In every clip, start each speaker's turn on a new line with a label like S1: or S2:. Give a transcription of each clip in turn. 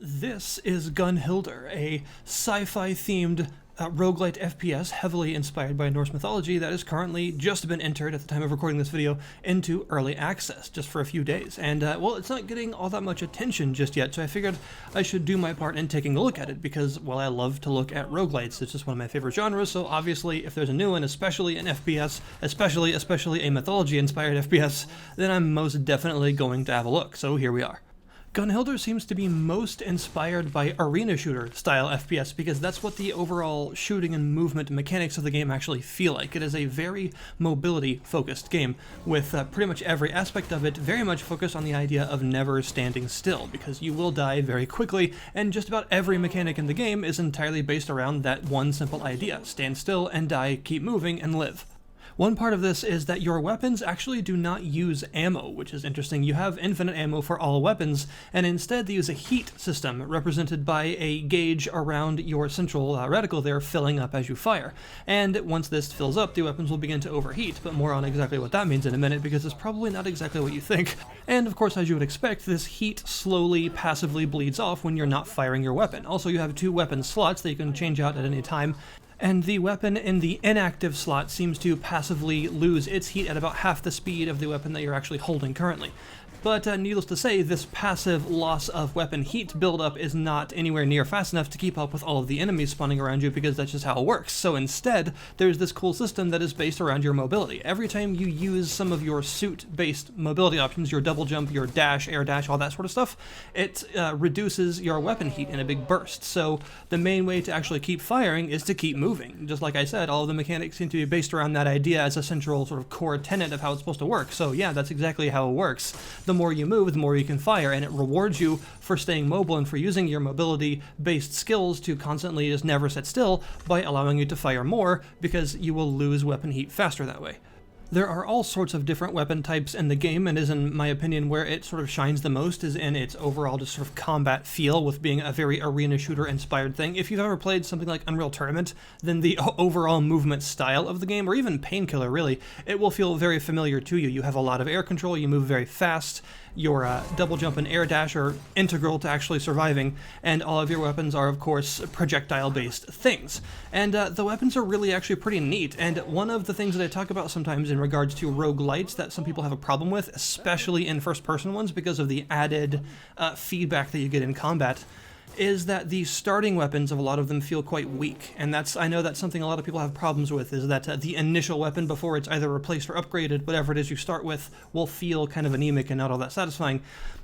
S1: This is Gunnhildr, a sci-fi themed roguelite FPS heavily inspired by Norse mythology that has currently just been entered at the time of recording this video into early access just for a few days. And well, it's not getting all that much attention just yet, so I figured I should do my part in taking a look at it because, well, I love to look at roguelites. It's just one of my favorite genres, so obviously if there's a new one, especially an FPS, especially a mythology-inspired FPS, then I'm most definitely going to have a look. So here we are. Gunnhildr seems to be most inspired by arena shooter style FPS because that's what the overall shooting and movement mechanics of the game actually feel like. It is a very mobility focused game with pretty much every aspect of it very much focused on the idea of never standing still, because you will die very quickly, and just about every mechanic in the game is entirely based around that one simple idea: stand still and die, keep moving and live. One part of this is that your weapons actually do not use ammo, which is interesting. You have infinite ammo for all weapons, and instead they use a heat system represented by a gauge around your central reticle there filling up as you fire. And once this fills up, the weapons will begin to overheat, but more on exactly what that means in a minute because it's probably not exactly what you think. And of course, as you would expect, this heat slowly, passively bleeds off when you're not firing your weapon. Also, you have two weapon slots that you can change out at any time, and the weapon in the inactive slot seems to passively lose its heat at about half the speed of the weapon that you're actually holding currently. But needless to say, this passive loss of weapon heat buildup is not anywhere near fast enough to keep up with all of the enemies spawning around you, because that's just how it works. So instead, there's this cool system that is based around your mobility. Every time you use some of your suit-based mobility options, your double jump, your dash, air dash, all that sort of stuff, it reduces your weapon heat in a big burst. So the main way to actually keep firing is to keep moving. Just like I said, all of the mechanics seem to be based around that idea as a central sort of core tenet of how it's supposed to work. So yeah, that's exactly how it works. The more you move, the more you can fire, and it rewards you for staying mobile and for using your mobility-based skills to constantly just never sit still by allowing you to fire more, because you will lose weapon heat faster that way. There are all sorts of different weapon types in the game, and is, in my opinion, where it sort of shines the most is in its overall just sort of combat feel, with being a very arena shooter inspired thing. If you've ever played something like Unreal Tournament, then the overall movement style of the game, or even Painkiller really, it will feel very familiar to you. You have a lot of air control, you move very fast, your double jump and air dash are integral to actually surviving, and all of your weapons are, of course, projectile-based things. And the weapons are really actually pretty neat, and one of the things that I talk about sometimes in regards to roguelites that some people have a problem with, especially in first-person ones because of the added feedback that you get in combat, is that the starting weapons of a lot of them feel quite weak. And I know that's something a lot of people have problems with, is that the initial weapon before it's either replaced or upgraded, whatever it is you start with, will feel kind of anemic and not all that satisfying.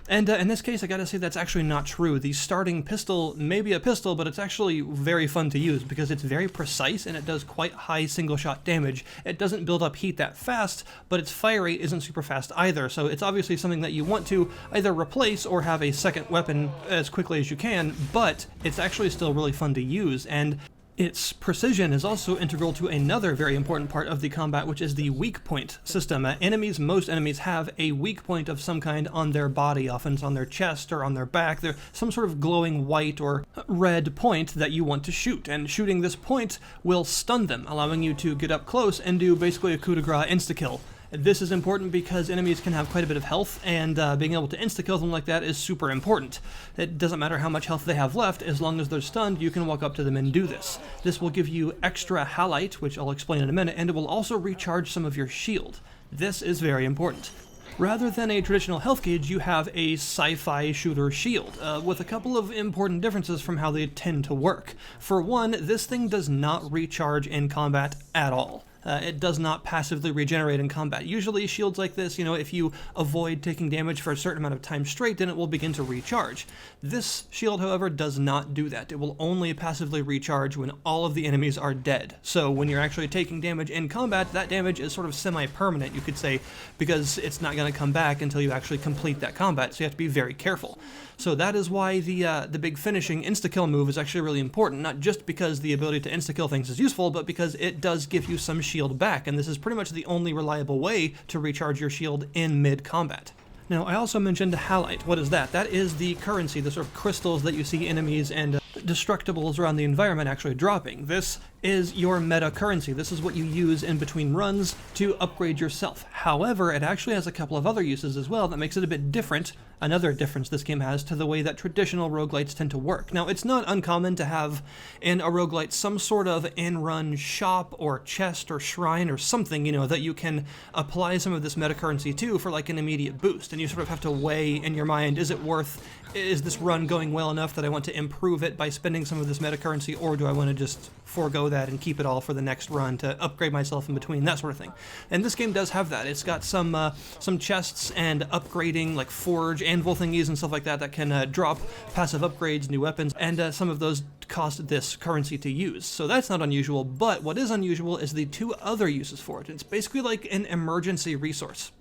S1: And in this case, I gotta say that's actually not true. The starting pistol may be a pistol, but it's actually very fun to use because it's very precise and it does quite high single-shot damage. It doesn't build up heat that fast, but its fire rate isn't super fast either, so it's obviously something that you want to either replace or have a second weapon as quickly as you can, but it's actually still really fun to use, and its precision is also integral to another very important part of the combat, which is the weak point system. Most enemies have a weak point of some kind on their body. Often it's on their chest or on their back. There's some sort of glowing white or red point that you want to shoot, and shooting this point will stun them, allowing you to get up close and do basically a coup de grace insta-kill. This is important because enemies can have quite a bit of health, and being able to insta-kill them like that is super important. It doesn't matter how much health they have left, as long as they're stunned, you can walk up to them and do this. This will give you extra halite, which I'll explain in a minute, and it will also recharge some of your shield. This is very important. Rather than a traditional health gauge, you have a sci-fi shooter shield, with a couple of important differences from how they tend to work. For one, this thing does not recharge in combat at all. It does not passively regenerate in combat. Usually shields like this, if you avoid taking damage for a certain amount of time straight, then it will begin to recharge. This shield, however, does not do that. It will only passively recharge when all of the enemies are dead. So when you're actually taking damage in combat, that damage is sort of semi-permanent, you could say, because it's not going to come back until you actually complete that combat, so you have to be very careful. So that is why the big finishing insta-kill move is actually really important, not just because the ability to insta-kill things is useful, but because it does give you some shield back, and this is pretty much the only reliable way to recharge your shield in mid-combat. Now, I also mentioned halite. What is that? That is the currency, the sort of crystals that you see enemies and destructibles around the environment actually dropping. This is your meta currency. This is what you use in between runs to upgrade yourself. However, it actually has a couple of other uses as well that makes it a bit different another difference this game has to the way that traditional roguelites tend to work. Now, it's not uncommon to have in a roguelite some sort of in-run shop or chest or shrine or something, that you can apply some of this meta currency to for like an immediate boost. And you sort of have to weigh in your mind, is this run going well enough that I want to improve it by spending some of this meta currency, or do I want to just forego that and keep it all for the next run to upgrade myself in between, that sort of thing. And this game does have that. It's got some chests and upgrading, like forge, anvil thingies and stuff like that can drop passive upgrades, new weapons, and some of those cost this currency to use. So that's not unusual, but what is unusual is the two other uses for it. It's basically like an emergency resource.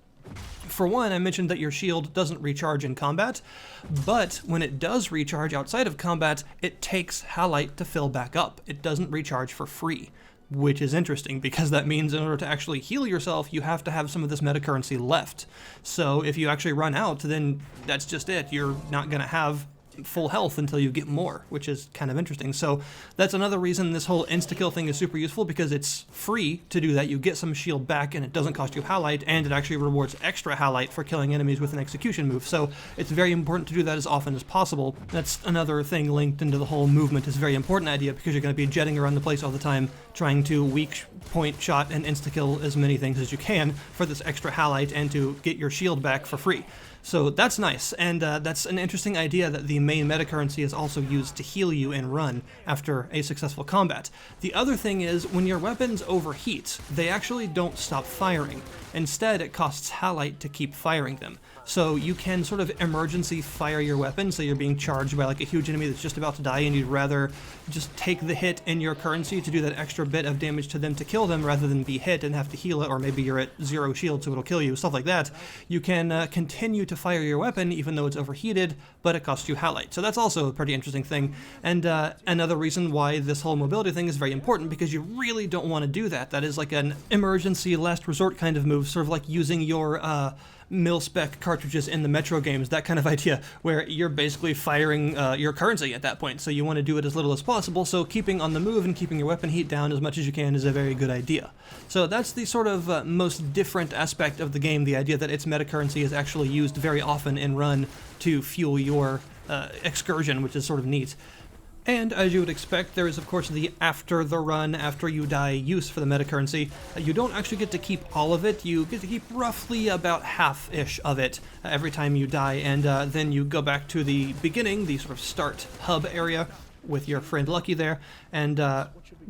S1: For one, I mentioned that your shield doesn't recharge in combat, but when it does recharge outside of combat, it takes halite to fill back up. It doesn't recharge for free, which is interesting because that means in order to actually heal yourself, you have to have some of this meta currency left. So if you actually run out, then that's just it. You're not going to have full health until you get more, which is kind of interesting. So that's another reason this whole insta-kill thing is super useful, because it's free to do that. You get some shield back and it doesn't cost you halite, and it actually rewards extra halite for killing enemies with an execution move. So it's very important to do that as often as possible. That's another thing linked into the whole movement is a very important idea, because you're going to be jetting around the place all the time trying to weak point shot and insta-kill as many things as you can for this extra halite and to get your shield back for free. So that's nice, and that's an interesting idea that the main meta currency is also used to heal you in run after a successful combat. The other thing is, when your weapons overheat, they actually don't stop firing. Instead, it costs halite to keep firing them. So you can sort of emergency fire your weapon, so you're being charged by like a huge enemy that's just about to die, and you'd rather just take the hit in your currency to do that extra bit of damage to them to kill them, rather than be hit and have to heal it, or maybe you're at 0 shield so it'll kill you, stuff like that. You can continue to fire your weapon even though it's overheated, but it costs you halite. So that's also a pretty interesting thing, and another reason why this whole mobility thing is very important, because you really don't want to do that. That is like an emergency last resort kind of move, sort of like using your mil-spec cartridges in the Metro games, that kind of idea, where you're basically firing your currency at that point, so you want to do it as little as possible, so keeping on the move and keeping your weapon heat down as much as you can is a very good idea. So that's the sort of most different aspect of the game, the idea that its meta currency is actually used very often in run to fuel your excursion, which is sort of neat. And as you would expect, there is of course the after the run, after you die use for the meta currency. You don't actually get to keep all of it. You get to keep roughly about half-ish of it every time you die, and then you go back to the beginning, the sort of start hub area with your friend Lucky there, and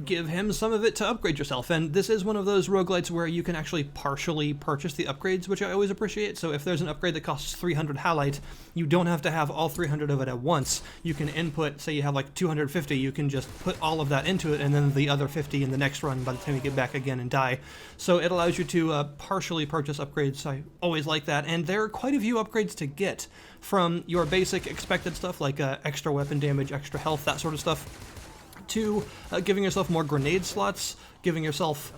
S1: give him some of it to upgrade yourself. And this is one of those roguelites where you can actually partially purchase the upgrades, which I always appreciate. So if there's an upgrade that costs 300 halite, you don't have to have all 300 of it at once. You can input, say you have like 250, you can just put all of that into it, and then the other 50 in the next run by the time you get back again and die. So it allows you to partially purchase upgrades. I always like that, and there are quite a few upgrades to get, from your basic expected stuff like extra weapon damage, extra health, that sort of stuff, to giving yourself more grenade slots, giving yourself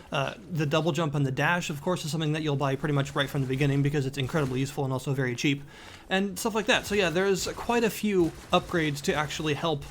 S1: the double jump and the dash, of course, is something that you'll buy pretty much right from the beginning because it's incredibly useful and also very cheap, and stuff like that. So yeah, there's quite a few upgrades to actually help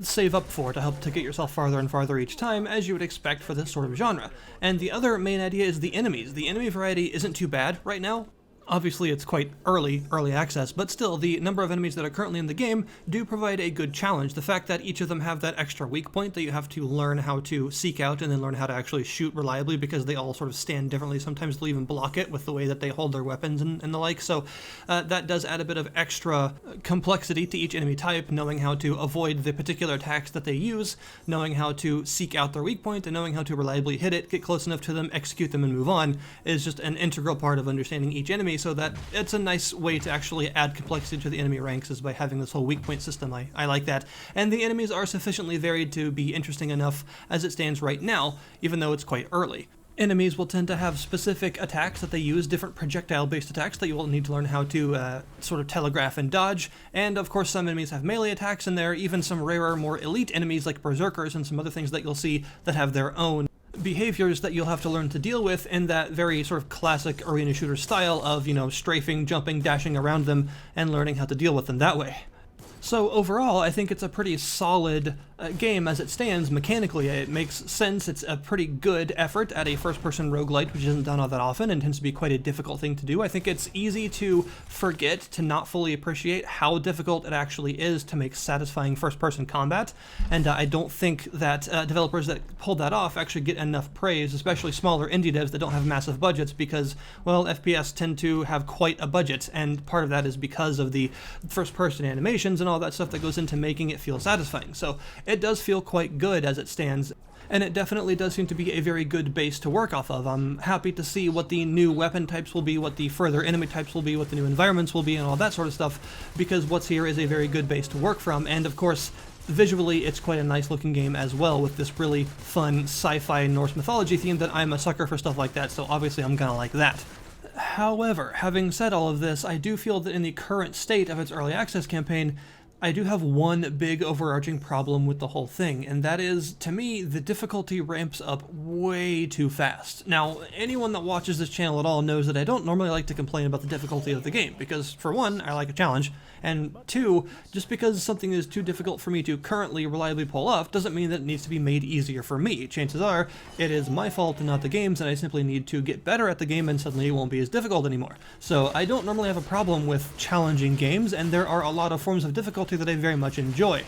S1: save up for, to help to get yourself farther and farther each time, as you would expect for this sort of genre. And the other main idea is the enemies. The enemy variety isn't too bad right now. Obviously, it's quite early access, but still, the number of enemies that are currently in the game do provide a good challenge. The fact that each of them have that extra weak point that you have to learn how to seek out and then learn how to actually shoot reliably, because they all sort of stand differently. Sometimes they'll even block it with the way that they hold their weapons and the like, so that does add a bit of extra complexity to each enemy type, knowing how to avoid the particular attacks that they use, knowing how to seek out their weak point, and knowing how to reliably hit it, get close enough to them, execute them, and move on, is just an integral part of understanding each enemy. So that it's a nice way to actually add complexity to the enemy ranks, is by having this whole weak point system. I like that. And the enemies are sufficiently varied to be interesting enough as it stands right now, even though it's quite early. Enemies will tend to have specific attacks that they use, different projectile-based attacks that you will need to learn how to sort of telegraph and dodge, and of course some enemies have melee attacks, and there are even some rarer, more elite enemies like berserkers and some other things that you'll see that have their own behaviors that you'll have to learn to deal with in that very sort of classic arena shooter style of, strafing, jumping, dashing around them, and learning how to deal with them that way. So overall, I think it's a pretty solid game as it stands mechanically. It makes sense. It's a pretty good effort at a first-person roguelite, which isn't done all that often and tends to be quite a difficult thing to do. I think it's easy to forget, to not fully appreciate how difficult it actually is to make satisfying first-person combat, and I don't think that developers that pulled that off actually get enough praise, especially smaller indie devs that don't have massive budgets, because, well, FPS tend to have quite a budget, and part of that is because of the first-person animations and all that stuff that goes into making it feel satisfying. So it does feel quite good as it stands, and it definitely does seem to be a very good base to work off of. I'm happy to see what the new weapon types will be, what the further enemy types will be, what the new environments will be, and all that sort of stuff, because what's here is a very good base to work from, and of course, visually, it's quite a nice looking game as well, with this really fun sci-fi Norse mythology theme that I'm a sucker for stuff like that, so obviously I'm gonna like that. However, having said all of this, I do feel that in the current state of its early access campaign, I do have one big overarching problem with the whole thing, and that is, to me, the difficulty ramps up way too fast. Now, anyone that watches this channel at all knows that I don't normally like to complain about the difficulty of the game, because for one, I like a challenge, and two, just because something is too difficult for me to currently reliably pull off doesn't mean that it needs to be made easier for me. Chances are, it is my fault and not the game's, and I simply need to get better at the game and suddenly it won't be as difficult anymore. So I don't normally have a problem with challenging games, and there are a lot of forms of difficulty that I very much enjoy.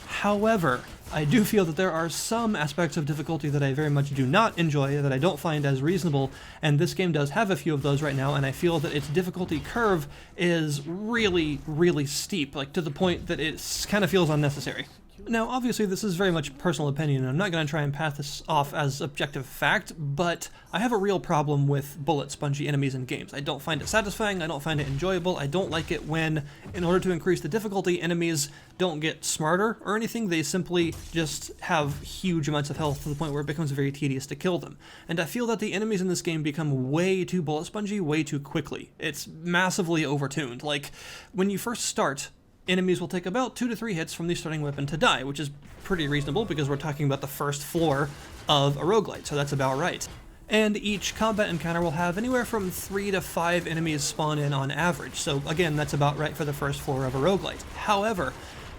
S1: However, I do feel that there are some aspects of difficulty that I very much do not enjoy, that I don't find as reasonable, and this game does have a few of those right now, and I feel that its difficulty curve is really, really steep, like to the point that it kind of feels unnecessary. Now, obviously, this is very much personal opinion, and I'm not going to try and pass this off as objective fact, but I have a real problem with bullet-spongy enemies in games. I don't find it satisfying, I don't find it enjoyable, I don't like it when, in order to increase the difficulty, enemies don't get smarter or anything, they simply just have huge amounts of health to the point where it becomes very tedious to kill them. And I feel that the enemies in this game become way too bullet-spongy way too quickly. It's massively overtuned. Like, when you first start, enemies will take about 2 to 3 hits from the starting weapon to die, which is pretty reasonable because we're talking about the first floor of a roguelite, so that's about right. And each combat encounter will have anywhere from 3 to 5 enemies spawn in on average, so again, that's about right for the first floor of a roguelite. However,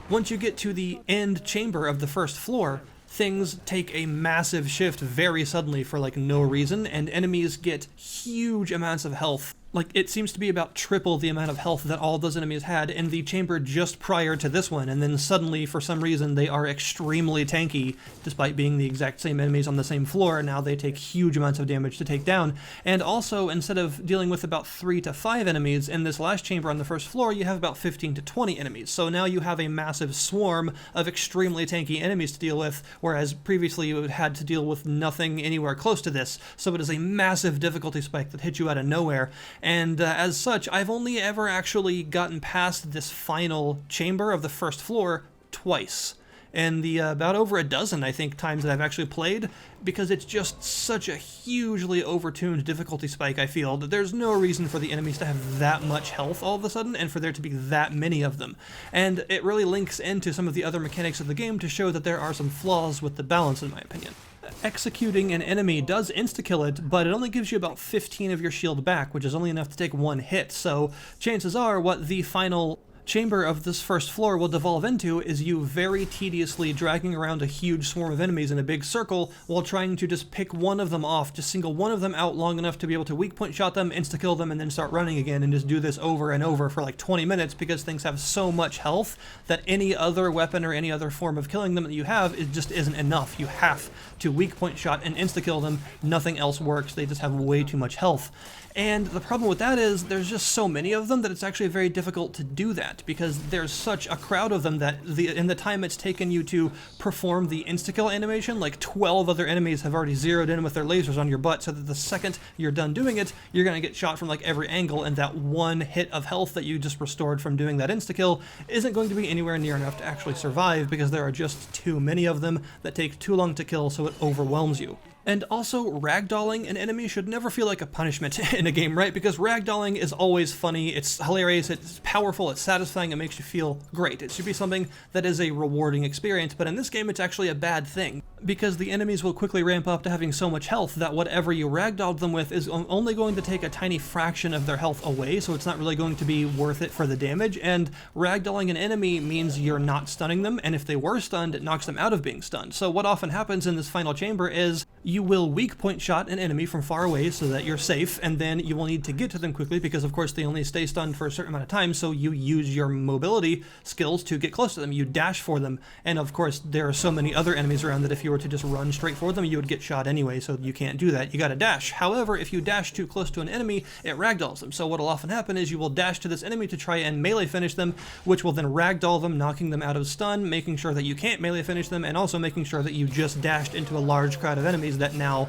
S1: once you get to the end chamber of the first floor, things take a massive shift very suddenly for like no reason, and enemies get huge amounts of health. Like, it seems to be about triple the amount of health that all those enemies had in the chamber just prior to this one, and then suddenly, for some reason, they are extremely tanky, despite being the exact same enemies on the same floor. Now they take huge amounts of damage to take down, and also, instead of dealing with about 3 to 5 enemies, in this last chamber on the first floor, you have about 15 to 20 enemies, so now you have a massive swarm of extremely tanky enemies to deal with, whereas previously you had to deal with nothing anywhere close to this, so it is a massive difficulty spike that hits you out of nowhere. And as such, I've only ever actually gotten past this final chamber of the first floor twice. And the about over a dozen, I think, times that I've actually played, because it's just such a hugely overtuned difficulty spike, I feel, that there's no reason for the enemies to have that much health all of a sudden, and for there to be that many of them. And it really links into some of the other mechanics of the game to show that there are some flaws with the balance, in my opinion. Executing an enemy does insta-kill it, but it only gives you about 15 of your shield back, which is only enough to take 1 hit, so chances are what the final chamber of this first floor will devolve into is you very tediously dragging around a huge swarm of enemies in a big circle while trying to just pick one of them off, just single one of them out long enough to be able to weak point shot them, insta-kill them, and then start running again, and just do this over and over for like 20 minutes because things have so much health that any other weapon or any other form of killing them that you have just isn't enough. You have to weak point shot and insta-kill them. Nothing else works. They just have way too much health. And the problem with that is there's just so many of them that it's actually very difficult to do that, because there's such a crowd of them that in the time it's taken you to perform the insta-kill animation, like 12 other enemies have already zeroed in with their lasers on your butt, so that the second you're done doing it, you're going to get shot from like every angle, and that 1 hit of health that you just restored from doing that insta-kill isn't going to be anywhere near enough to actually survive, because there are just too many of them that take too long to kill, so it overwhelms you. And also, ragdolling an enemy should never feel like a punishment in a game, right? Because ragdolling is always funny, it's hilarious, it's powerful, it's satisfying, it makes you feel great. It should be something that is a rewarding experience, but in this game it's actually a bad thing. because the enemies will quickly ramp up to having so much health that whatever you ragdolled them with is only going to take a tiny fraction of their health away, so it's not really going to be worth it for the damage, and ragdolling an enemy means you're not stunning them, and if they were stunned, it knocks them out of being stunned. So what often happens in this final chamber is you will weak point shot an enemy from far away so that you're safe, and then you will need to get to them quickly because of course they only stay stunned for a certain amount of time, so you use your mobility skills to get close to them. You dash for them, and of course there are so many other enemies around that if you were to just run straight for them, you would get shot anyway, so you can't do that. You gotta dash. However, if you dash too close to an enemy, it ragdolls them. So what'll often happen is you will dash to this enemy to try and melee finish them, which will then ragdoll them, knocking them out of stun, making sure that you can't melee finish them, and also making sure that you just dashed into a large crowd of enemies that now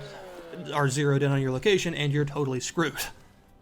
S1: are zeroed in on your location, and you're totally screwed.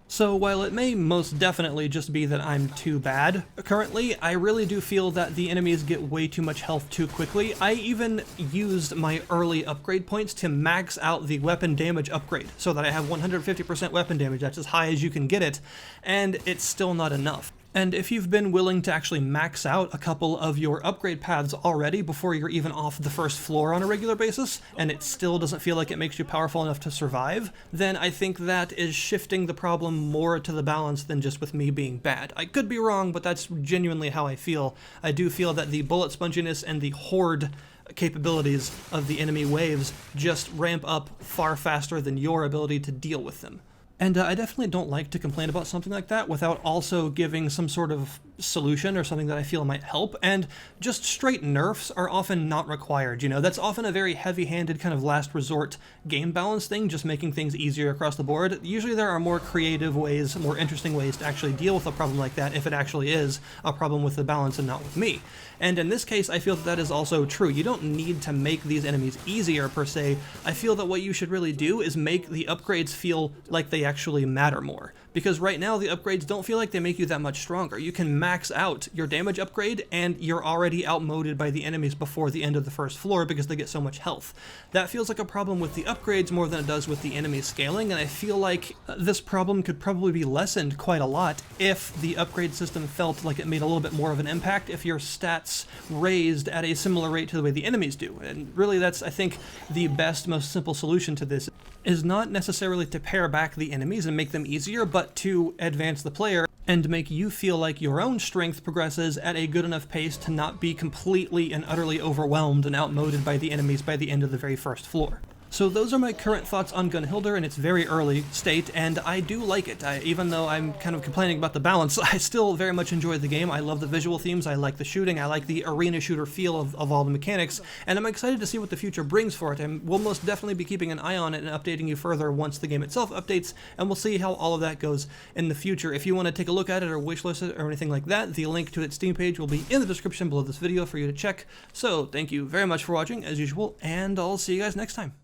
S1: So while it may most definitely just be that I'm too bad currently, I really do feel that the enemies get way too much health too quickly. I even used my early upgrade points to max out the weapon damage upgrade so that I have 150% weapon damage. That's as high as you can get it, and it's still not enough. And if you've been willing to actually max out a couple of your upgrade paths already before you're even off the first floor on a regular basis, and it still doesn't feel like it makes you powerful enough to survive, then I think that is shifting the problem more to the balance than just with me being bad. I could be wrong, but that's genuinely how I feel. I do feel that the bullet sponginess and the horde capabilities of the enemy waves just ramp up far faster than your ability to deal with them. And I definitely don't like to complain about something like that without also giving some sort of solution or something that I feel might help, and just straight nerfs are often not required, you know? That's often a very heavy-handed kind of last resort game balance thing, just making things easier across the board. Usually there are more creative ways, more interesting ways to actually deal with a problem like that if it actually is a problem with the balance and not with me. And in this case, I feel that that is also true. You don't need to make these enemies easier per se. I feel that what you should really do is make the upgrades feel like they actually matter more. Because right now the upgrades don't feel like they make you that much stronger. You can max out your damage upgrade and you're already outmoded by the enemies before the end of the first floor because they get so much health. That feels like a problem with the upgrades more than it does with the enemy scaling, and I feel like this problem could probably be lessened quite a lot if the upgrade system felt like it made a little bit more of an impact, if your stats raised at a similar rate to the way the enemies do. And really that's, I think, the best, most simple solution to this is not necessarily to pare back the enemies and make them easier, but to advance the player and make you feel like your own strength progresses at a good enough pace to not be completely and utterly overwhelmed and outmoded by the enemies by the end of the very first floor. So those are my current thoughts on Gunnhildr in its very early state, and I do like it. Even though I'm kind of complaining about the balance, I still very much enjoy the game. I love the visual themes, I like the shooting, I like the arena shooter feel of all the mechanics, and I'm excited to see what the future brings for it, and we'll most definitely be keeping an eye on it and updating you further once the game itself updates, and we'll see how all of that goes in the future. If you want to take a look at it or wishlist it or anything like that, the link to its Steam page will be in the description below this video for you to check. So thank you very much for watching, as usual, and I'll see you guys next time.